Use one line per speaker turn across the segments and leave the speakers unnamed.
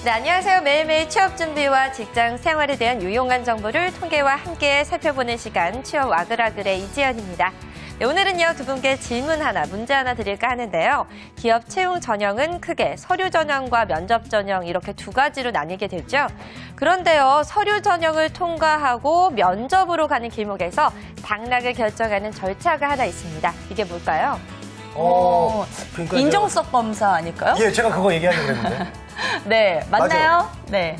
네, 안녕하세요. 매일매일 취업 준비와 직장 생활에 대한 유용한 정보를 통계와 함께 살펴보는 시간 취업 아글아글의 이지연입니다. 네, 오늘은요, 두 분께 질문 하나, 문제 하나 드릴까 하는데요. 기업 채용 전형은 크게 서류 전형과 면접 전형 이렇게 두 가지로 나뉘게 되죠. 그런데요, 서류 전형을 통과하고 면접으로 가는 길목에서 당락을 결정하는 절차가 하나 있습니다. 이게 뭘까요?
그러니까
인정성 검사 아닐까요?
예, 제가 그거 얘기하려고 그랬는데.
네, 맞나요?
맞아요.
네.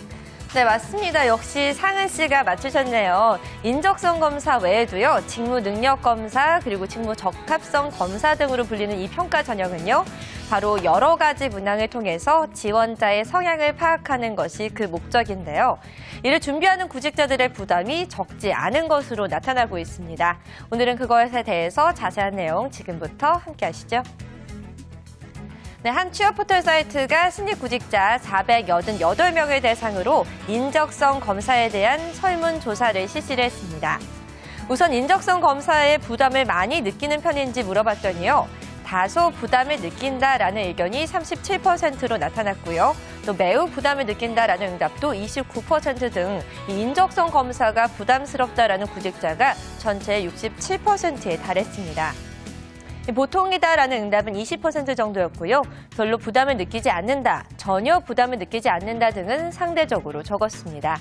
네, 맞습니다. 역시 상은 씨가 맞추셨네요. 인적성 검사 외에도요, 직무 능력 검사, 그리고 직무 적합성 검사 등으로 불리는 이 평가 전형은요, 바로 여러 가지 문항을 통해서 지원자의 성향을 파악하는 것이 그 목적인데요. 이를 준비하는 구직자들의 부담이 적지 않은 것으로 나타나고 있습니다. 오늘은 그것에 대해서 자세한 내용 지금부터 함께 하시죠. 네, 한 취업 포털 사이트가 신입 구직자 488명을 대상으로 인적성 검사에 대한 설문조사를 실시를 했습니다. 우선 인적성 검사에 부담을 많이 느끼는 편인지 물어봤더니요. 다소 부담을 느낀다라는 의견이 37%로 나타났고요. 또 매우 부담을 느낀다라는 응답도 29% 등 이 인적성 검사가 부담스럽다라는 구직자가 전체의 67%에 달했습니다. 보통이다라는 응답은 20% 정도였고요. 별로 부담을 느끼지 않는다, 전혀 부담을 느끼지 않는다 등은 상대적으로 적었습니다.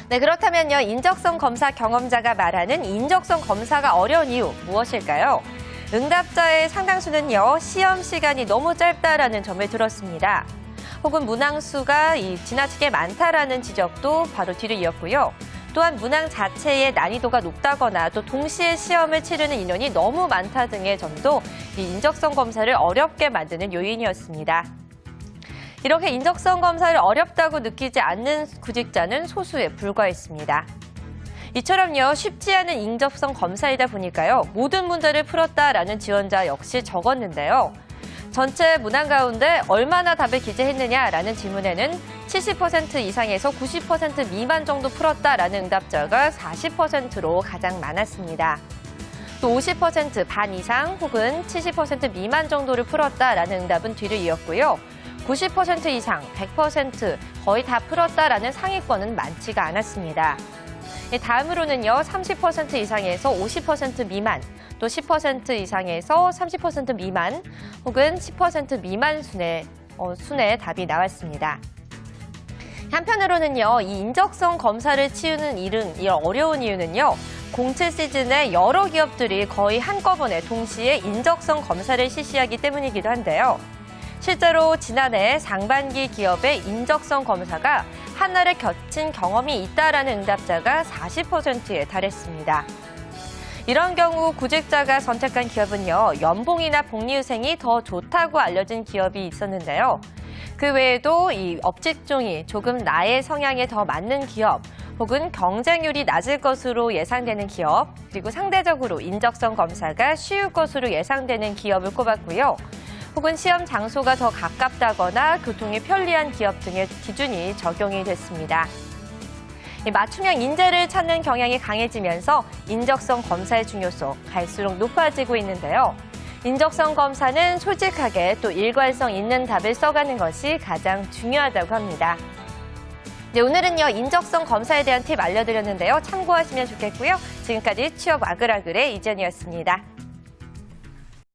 네, 그렇다면요, 인적성 검사 경험자가 말하는 인적성 검사가 어려운 이유 무엇일까요? 응답자의 상당수는요, 시험 시간이 너무 짧다라는 점을 들었습니다. 혹은 문항수가 지나치게 많다라는 지적도 바로 뒤를 이었고요. 또한 문항 자체의 난이도가 높다거나 또 동시에 시험을 치르는 인원이 너무 많다 등의 점도 이 인적성 검사를 어렵게 만드는 요인이었습니다. 이렇게 인적성 검사를 어렵다고 느끼지 않는 구직자는 소수에 불과했습니다. 이처럼요, 쉽지 않은 인적성 검사이다 보니까요, 모든 문제를 풀었다라는 지원자 역시 적었는데요. 전체 문항 가운데 얼마나 답을 기재했느냐라는 질문에는 70% 이상에서 90% 미만 정도 풀었다라는 응답자가 40%로 가장 많았습니다. 또 50% 반 이상 혹은 70% 미만 정도를 풀었다라는 응답은 뒤를 이었고요. 90% 이상, 100% 거의 다 풀었다라는 상위권은 많지가 않았습니다. 다음으로는요, 30% 이상에서 50% 미만, 또 10% 이상에서 30% 미만, 혹은 10% 미만 순의 답이 나왔습니다. 한편으로는요, 이 인적성 검사를 치우는 이 어려운 이유는요, 공채 시즌에 여러 기업들이 거의 한꺼번에 동시에 인적성 검사를 실시하기 때문이기도 한데요. 실제로 지난해 상반기 기업의 인적성 검사가 하나를 거친 경험이 있다라는 응답자가 40%에 달했습니다. 이런 경우 구직자가 선택한 기업은요, 연봉이나 복리후생이 더 좋다고 알려진 기업이 있었는데요. 그 외에도 이 업직종이 조금 나의 성향에 더 맞는 기업, 혹은 경쟁률이 낮을 것으로 예상되는 기업, 그리고 상대적으로 인적성 검사가 쉬울 것으로 예상되는 기업을 꼽았고요. 혹은 시험 장소가 더 가깝다거나 교통이 편리한 기업 등의 기준이 적용이 됐습니다. 맞춤형 인재를 찾는 경향이 강해지면서 인적성 검사의 중요성 갈수록 높아지고 있는데요. 인적성 검사는 솔직하게 또 일관성 있는 답을 써가는 것이 가장 중요하다고 합니다. 네, 오늘은요, 인적성 검사에 대한 팁 알려드렸는데요. 참고하시면 좋겠고요. 지금까지 취업 아글아글의 이지연이었습니다.